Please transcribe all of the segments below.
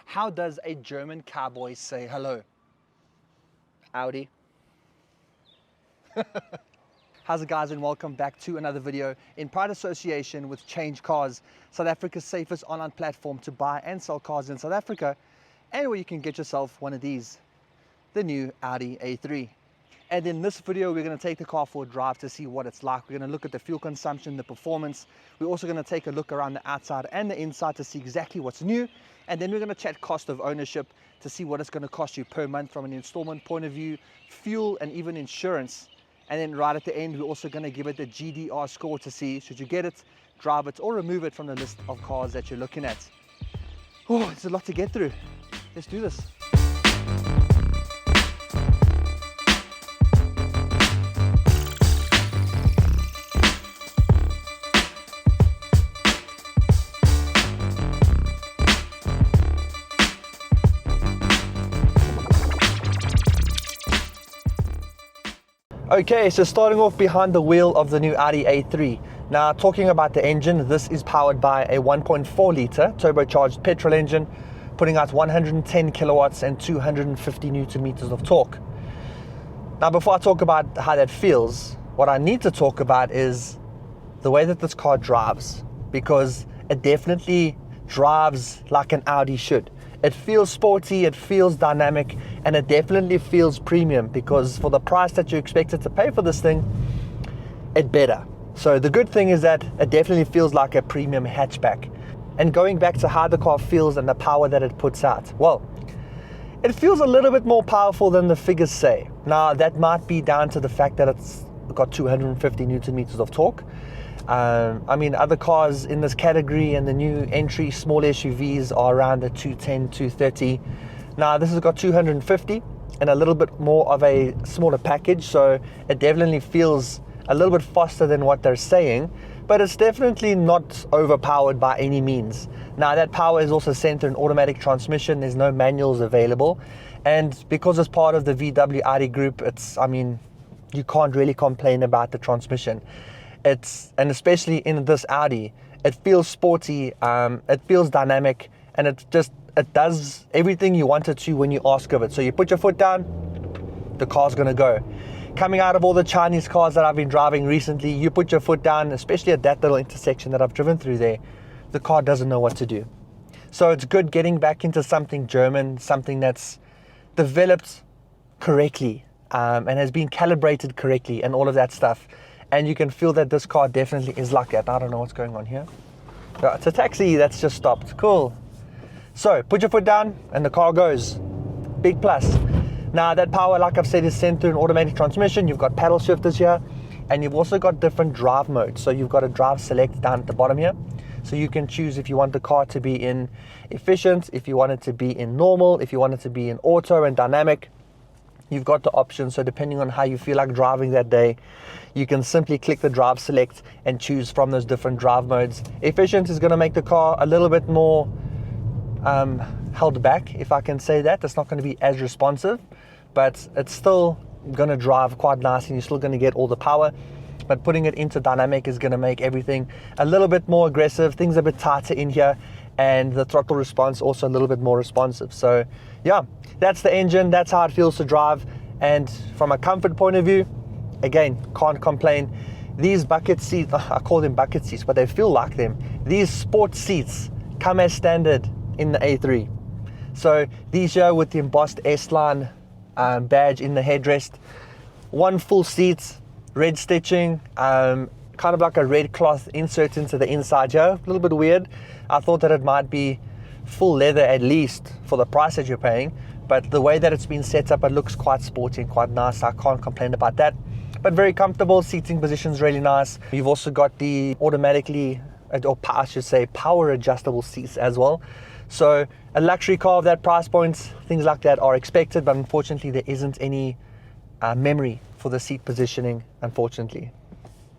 How does a German cowboy say hello? Audi. How's it, guys, and welcome back to another video in proud association with Change Cars, South Africa's safest online platform to buy and sell cars in South Africa, and where you can get yourself one of these, the new Audi A3. And in this video, we're going to take the car for a drive to see what it's like. We're going to look at the fuel consumption, the performance. We're also going to take a look around the outside and the inside to see exactly what's new. And then we're going to chat cost of ownership to see what it's going to cost you per month from an installment point of view, fuel, and even insurance. And then right at the end, we're also going to give it the GDR score to see should you get it, drive it, or remove it from the list of cars that you're looking at. Oh, it's a lot to get through. Let's do this. Okay, so starting off behind the wheel of the new Audi A3. Now, talking about the engine, this is powered by a 1.4 litre turbocharged petrol engine, putting out 110 kilowatts and 250 newton meters of torque. Now, before I talk about how that feels, what I need to talk about is the way that this car drives, because it definitely drives like an Audi should. It feels sporty, it feels dynamic, and it definitely feels premium, because for the price that you expected to pay for this thing, it better. So the good thing is that it definitely feels like a premium hatchback. And going back to how the car feels and the power that it puts out, well, it feels a little bit more powerful than the figures say. Now, that might be down to the fact that it's got 250 newton meters of torque. I mean, other cars in this category and the new entry small SUVs are around the 210, 230. Now, this has got 250 and a little bit more of a smaller package, so it definitely feels a little bit faster than what they're saying, but it's definitely not overpowered by any means. Now, that power is also centered in automatic transmission. There's no manuals available, and because it's part of the VW Audi group, I mean, you can't really complain about the transmission. And especially in this Audi, it feels sporty, it feels dynamic, and it does everything you want it to when you ask of it. So you put your foot down, the car's gonna go. Coming out of all the Chinese cars that I've been driving recently, you put your foot down, especially at that little intersection that I've driven through there, the car doesn't know what to do. So it's good getting back into something German, something that's developed correctly, and has been calibrated correctly and all of that stuff. And you can feel that this car definitely is like that. I don't know what's going on here. It's a taxi that's just stopped. Cool. So put your foot down and the car goes. Big plus. Now, that power, like I've said, is centered in automatic transmission. You've got paddle shifters here, and you've also got different drive modes. So you've got a drive select down at the bottom here. So you can choose if you want the car to be in efficient, if you want it to be in normal, if you want it to be in auto and dynamic. You've got the option, so depending on how you feel like driving that day, you can simply click the drive select and choose from those different drive modes. Efficient is going to make the car a little bit more held back, if I can say that. It's not going to be as responsive, but it's still going to drive quite nice and you're still going to get all the power. But putting it into dynamic is going to make everything a little bit more aggressive, things a bit tighter in here, and the throttle response also a little bit more responsive. So yeah, that's the engine, that's how it feels to drive. And from a comfort point of view, again, can't complain. These bucket seats, I call them bucket seats, but they feel like them. These sport seats come as standard in the A3. So these here with the embossed S-Line badge in the headrest, one full seat, red stitching, kind of like a red cloth insert into the inside here. A little bit weird. I thought that it might be full leather at least for the price that you're paying, but the way that it's been set up, it looks quite sporty and quite nice. I can't complain about that, but very comfortable. Seating position's really nice. You've also got the automatically, or I should say, power adjustable seats as well. So a luxury car of that price point, things like that are expected, but unfortunately there isn't any memory for the seat positioning, unfortunately.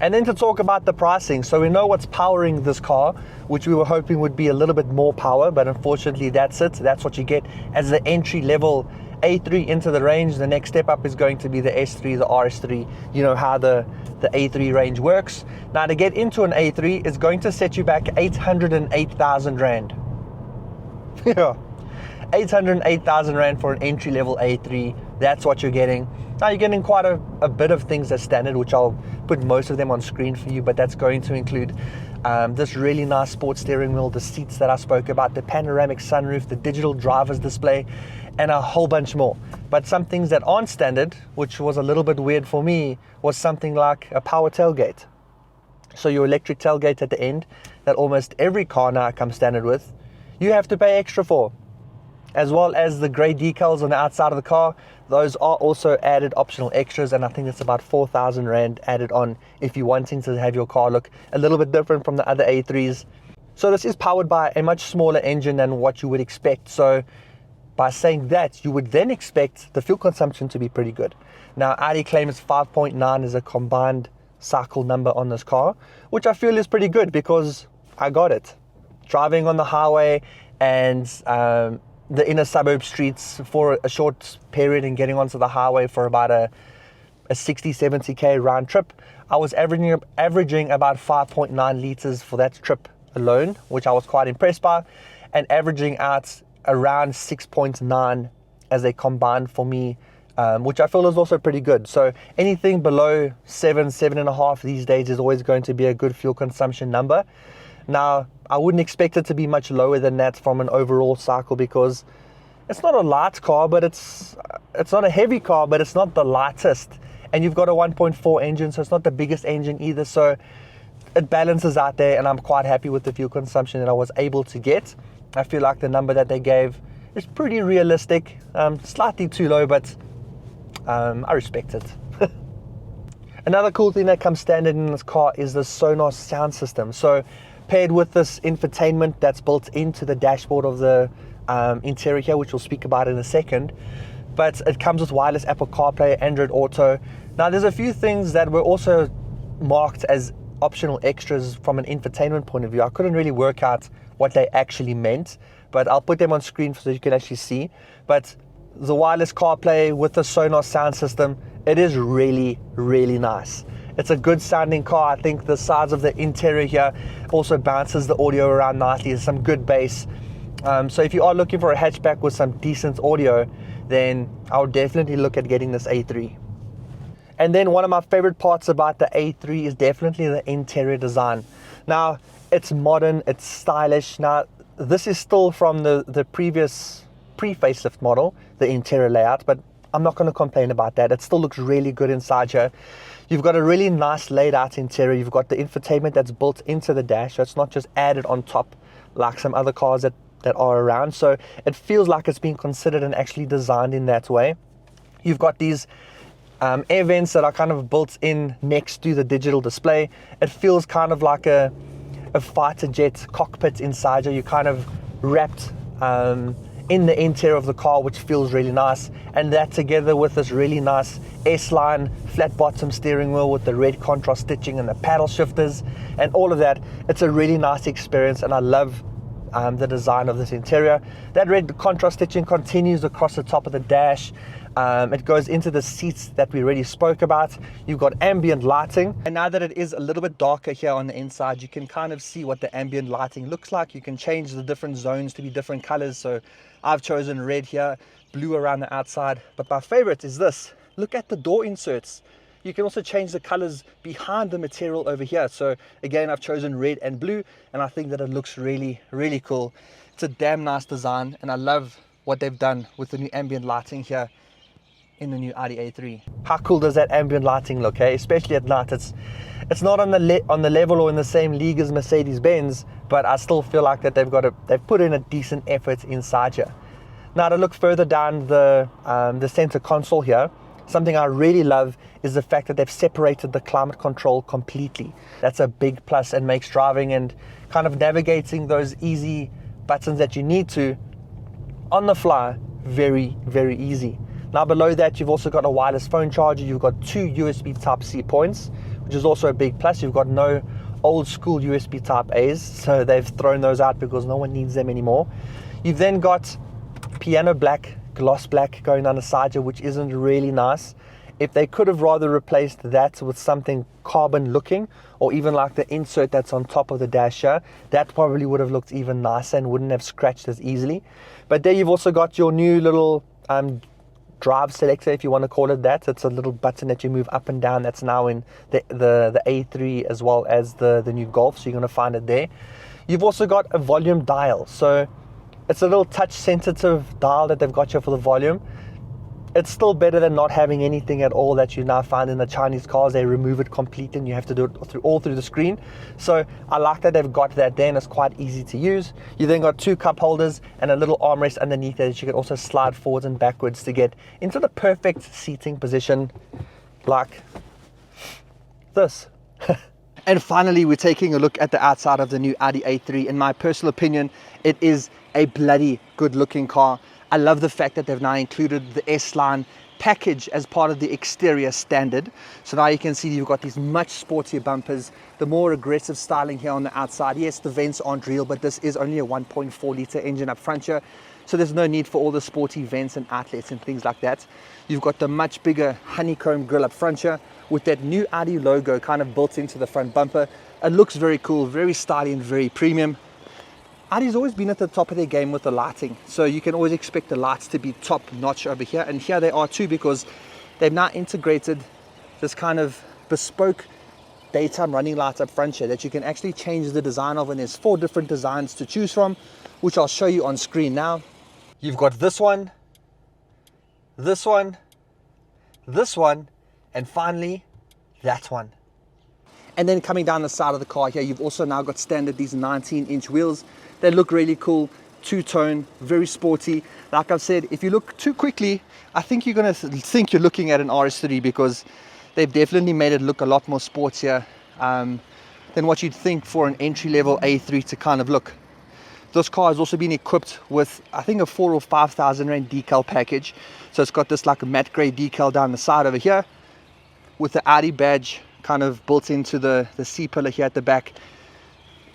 And then to talk about the pricing, so we know what's powering this car, which we were hoping would be a little bit more power, but unfortunately that's it. That's what you get as the entry level A3 into the range. The next step up is going to be the S3, the RS3. You know how the A3 range works. Now, to get into an A3 is going to set you back 808,000 Rand. Yeah, 808,000 Rand for an entry-level A3. That's what you're getting. Now you're getting quite a bit of things as standard, which I'll put most of them on screen for you, but that's going to include this really nice sports steering wheel, the seats that I spoke about, the panoramic sunroof, the digital driver's display, and a whole bunch more. But some things that aren't standard, which was a little bit weird for me, was something like a power tailgate. So your electric tailgate at the end, that almost every car now comes standard with, you have to pay extra for. As well as the grey decals on the outside of the car, those are also added optional extras, and I think it's about 4,000 Rand added on if you're wanting to have your car look a little bit different from the other A3s. So this is powered by a much smaller engine than what you would expect. So by saying that, you would then expect the fuel consumption to be pretty good. Now Audi claims 5.9 is a combined cycle number on this car, which I feel is pretty good because I got it. Driving on the highway and the inner suburb streets for a short period and getting onto the highway for about a 60-70k round trip, I was averaging about 5.9 liters for that trip alone, which I was quite impressed by, and averaging out around 6.9 as a combined for me, which I feel is also pretty good. So anything below 7.5 these days is always going to be a good fuel consumption number. Now, I wouldn't expect it to be much lower than that from an overall cycle, because it's not a light car, but it's not a heavy car, but it's not the lightest. And you've got a 1.4 engine, so it's not the biggest engine either. So it balances out there, and I'm quite happy with the fuel consumption that I was able to get. I feel like the number that they gave is pretty realistic, slightly too low, but I respect it. Another cool thing that comes standard in this car is the Sonos sound system. So paired with this infotainment that's built into the dashboard of the interior here, which we'll speak about in a second. But it comes with wireless Apple CarPlay, Android Auto. Now there's a few things that were also marked as optional extras from an infotainment point of view. I couldn't really work out what they actually meant, but I'll put them on screen so you can actually see. But the wireless CarPlay with the Sonos sound system, it is really, really nice. It's a good sounding car. I think the size of the interior here also bounces the audio around nicely. There's some good bass. So if you are looking for a hatchback with some decent audio, then I would definitely look at getting this A3. And then one of my favorite parts about the A3 is definitely the interior design. Now, it's modern, it's stylish. Now, this is still from the previous pre-facelift model, the interior layout, but I'm not going to complain about that. It still looks really good inside here. You've got a really nice laid out interior. You've got the infotainment that's built into the dash, so it's not just added on top like some other cars that are around. So it feels like it's been considered and actually designed in that way. You've got these air vents that are kind of built in next to the digital display. It feels kind of like a fighter jet cockpit inside you. You're kind of wrapped in the interior of the car, which feels really nice. And that together with this really nice S-line flat bottom steering wheel with the red contrast stitching and the paddle shifters and all of that, it's a really nice experience, and I love the design of this interior. That red contrast stitching continues across the top of the dash. It goes into the seats that we already spoke about. You've got ambient lighting, and now that it is a little bit darker here on the inside, you can kind of see what the ambient lighting looks like. You can change the different zones to be different colors. So I've chosen red here, blue around the outside, but my favorite is this. Look at the door inserts. You can also change the colors behind the material over here. So again, I've chosen red and blue, and I think that it looks really, really cool. It's a damn nice design, and I love what they've done with the new ambient lighting here in the new Audi A3. How cool does that ambient lighting look, eh? Especially at night. It's not on the level or in the same league as Mercedes-Benz, but I still feel like that they've put in a decent effort inside here. Now to look further down the center console here, something I really love is the fact that they've separated the climate control completely. That's a big plus and makes driving and kind of navigating those easy buttons that you need to on the fly very, very easy. Now below that, you've also got a wireless phone charger. You've got 2 USB Type-C points, which is also a big plus. You've got no old school USB Type-A's, so they've thrown those out because no one needs them anymore. You've then got piano black, gloss black going down the side here, which isn't really nice. if they could have rather replaced that with something carbon looking, or even like the insert that's on top of the dash here, that probably would have looked even nicer and wouldn't have scratched as easily. But there you've also got your new little drive selector, if you want to call it that. It's a little button that you move up and down that's now in the A3 as well as the new Golf, so you're going to find it there. You've also got a volume dial, so it's a little touch sensitive dial that they've got here for the volume. It's still better than not having anything at all that you now find in the Chinese cars. They remove it completely and you have to do it all through the screen. So I like that they've got that there, and it's quite easy to use. You then got 2 cup holders and a little armrest underneath there that you can also slide forwards and backwards to get into the perfect seating position like this. And finally, we're taking a look at the outside of the new Audi A3. In my personal opinion, it is a bloody good looking car. I love the fact that they've now included the S-Line package as part of the exterior standard. So now you can see you've got these much sportier bumpers, the more aggressive styling here on the outside. Yes, the vents aren't real, but this is only a 1.4 litre engine up front here. So there's no need for all the sporty vents and outlets and things like that. You've got the much bigger honeycomb grille up front here with that new Audi logo kind of built into the front bumper. It looks very cool, very stylish and very premium. Audi's always been at the top of their game with the lighting, so you can always expect the lights to be top notch over here, and here they are too, because they've now integrated this kind of bespoke daytime running lights up front here that you can actually change the design of, and there's 4 different designs to choose from, which I'll show you on screen now. You've got this one, this one, this one, and finally that one. And then coming down the side of the car here, you've also now got standard these 19-inch wheels. They look really cool, two-tone, very sporty. Like I've said, if you look too quickly, I think you're going to think you're looking at an RS3, because they've definitely made it look a lot more sportier than what you'd think for an entry-level A3 to kind of look. This car has also been equipped with, I think, a 4,000 or 5,000 rand decal package. So it's got this like a matte grey decal down the side over here with the Audi badge kind of built into the C-pillar here at the back.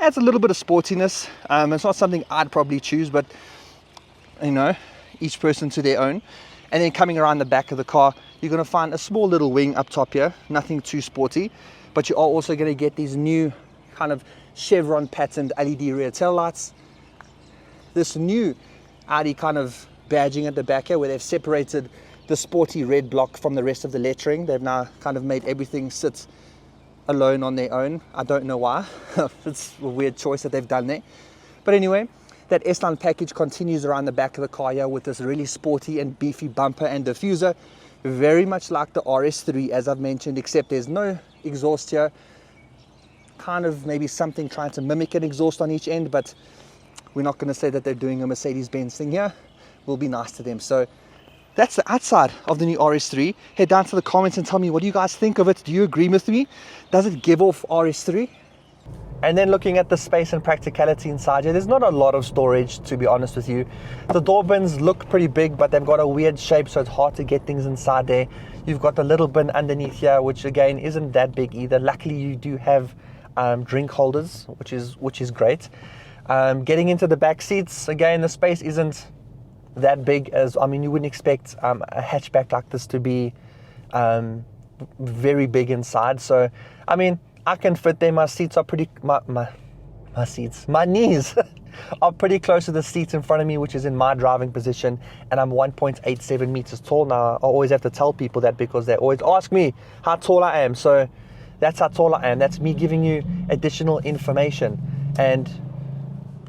Adds a little bit of sportiness. It's not something I'd probably choose, but you know, each person to their own. And then coming around the back of the car, you're going to find a small little wing up top here, nothing too sporty, but you are also going to get these new kind of chevron patterned LED rear tail lights. This new Audi kind of badging at the back here, where they've separated the sporty red block from the rest of the lettering. They've now kind of made everything sit alone on their own. I don't know why. It's a weird choice that they've done there. But anyway, that S-Line package continues around the back of the car here with this really sporty and beefy bumper and diffuser. Very much like the RS3, as I've mentioned, except there's no exhaust here. Kind of maybe something trying to mimic an exhaust on each end, but we're not going to say that they're doing a Mercedes-Benz thing here. We'll be nice to them. So that's the outside of the new RS3. Head down to the comments and tell me, what do you guys think of it? Do you agree with me? Does it give off RS3? And then looking at the space and practicality inside here, there's not a lot of storage, to be honest with you. The door bins look pretty big, but they've got a weird shape, so it's hard to get things inside there. You've got the little bin underneath here, which again isn't that big either. Luckily, you do have drink holders, which is great. Getting into the back seats, again, the space isn't that big. As I mean, you wouldn't expect a hatchback like this to be very big inside. So I mean, I can fit there. My seats are pretty my knees are pretty close to the seats in front of me, which is in my driving position, and I'm 1.87 meters tall now. I always have to tell people that because they always ask me how tall I am. So that's how tall I am. That's me giving you additional information. And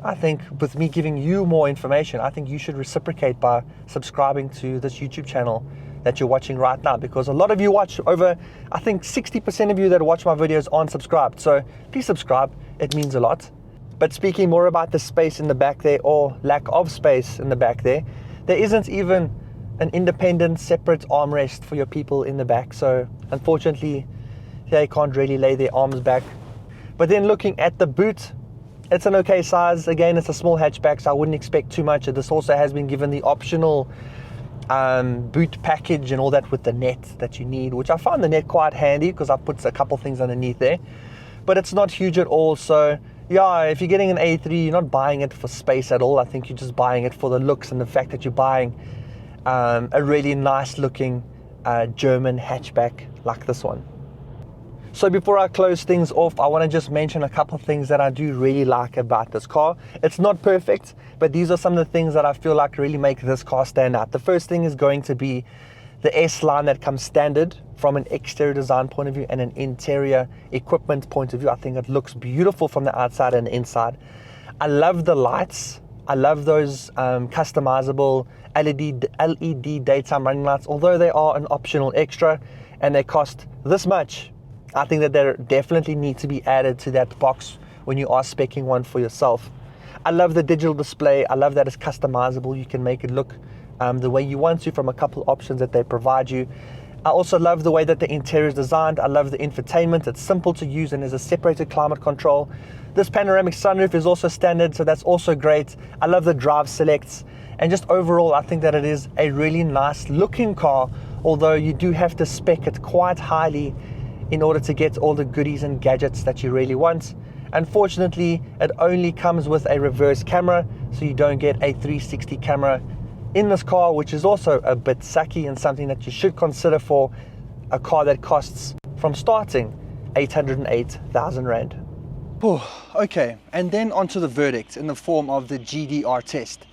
I think with me giving you more information, I think you should reciprocate by subscribing to this YouTube channel that you're watching right now, because a lot of you watch, over I think 60% of you that watch my videos aren't subscribed. So please subscribe, it means a lot. But speaking more about the space in the back there, or lack of space in the back there isn't even an independent separate armrest for your people in the back. So unfortunately they can't really lay their arms back. But then looking at the boot, it's an okay size. Again, it's a small hatchback, so I wouldn't expect too much. This also has been given the optional boot package and all that with the net that you need, which I found the net quite handy because I put a couple things underneath there. But it's not huge at all. So yeah, if you're getting an A3, you're not buying it for space at all. I think you're just buying it for the looks and the fact that you're buying a really nice looking German hatchback like this one. So before I close things off, I want to just mention a couple of things that I do really like about this car. It's not perfect, but these are some of the things that I feel like really make this car stand out. The first thing is going to be the S-line that comes standard from an exterior design point of view and an interior equipment point of view. I think it looks beautiful from the outside and inside. I love the lights. I love those customizable LED daytime running lights. Although they are an optional extra and they cost this much, I think that they definitely need to be added to that box when you are speccing one for yourself. I love the digital display. I love that it's customizable. You can make it look the way you want to from a couple options that they provide you. I also love the way that the interior is designed. I love the infotainment. It's simple to use and there's a separated climate control. This panoramic sunroof is also standard, so that's also great. I love the drive selects. And just overall, I think that it is a really nice looking car, although you do have to spec it quite highly in order to get all the goodies and gadgets that you really want. Unfortunately, it only comes with a reverse camera, so you don't get a 360 camera in this car, which is also a bit sucky and something that you should consider for a car that costs from starting 808,000 Rand. Oh, okay, and then onto the verdict in the form of the GDR test.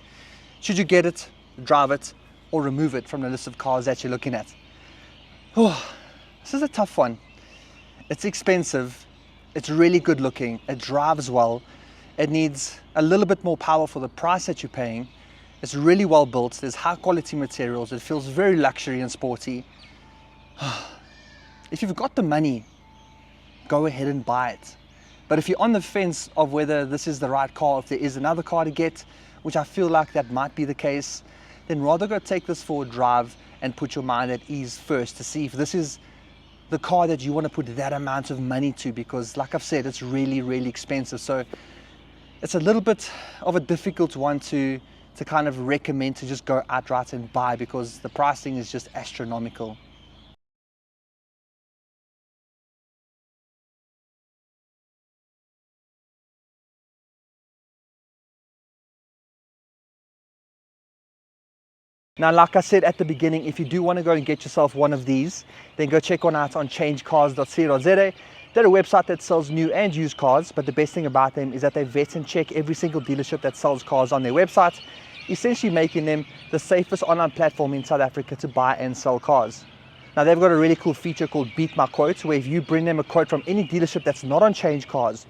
Should you get it, drive it, or remove it from the list of cars that you're looking at? Oh, this is a tough one. It's expensive, it's really good looking, it drives well, it needs a little bit more power for the price that you're paying. It's really well built, there's high quality materials, it feels very luxury and sporty. If you've got the money, go ahead and buy it. But if you're on the fence of whether this is the right car, if there is another car to get, which I feel like that might be the case, then rather go take this for a drive and put your mind at ease first to see if this is the car that you want to put that amount of money to, because like I've said, it's really, really expensive. So it's a little bit of a difficult one to kind of recommend to just go outright and buy, because the pricing is just astronomical. Now, like I said at the beginning, if you do want to go and get yourself one of these, then go check one out on changecars.co.za. They're a website that sells new and used cars, but the best thing about them is that they vet and check every single dealership that sells cars on their website, essentially making them the safest online platform in South Africa to buy and sell cars. Now, they've got a really cool feature called Beat My Quote, where if you bring them a quote from any dealership that's not on Change Cars,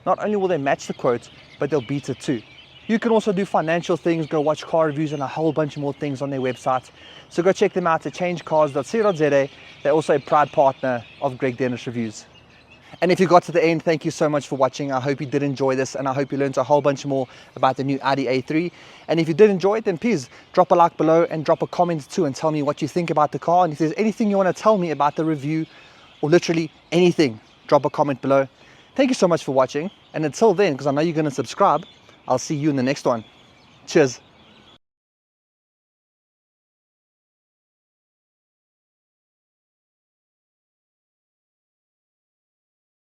not only will they match the quote, but they'll beat it too. You can also do financial things, go watch car reviews and a whole bunch more things on their website. So go check them out at changecars.co.za. They're also a proud partner of Greg Dennis Reviews. And if you got to the end, thank you so much for watching. I hope you did enjoy this, and I hope you learned a whole bunch more about the new Audi A3. And if you did enjoy it, then please drop a like below and drop a comment too and tell me what you think about the car. And if there's anything you want to tell me about the review, or literally anything, drop a comment below. Thank you so much for watching. And until then, because I know you're going to subscribe, I'll see you in the next one. Cheers.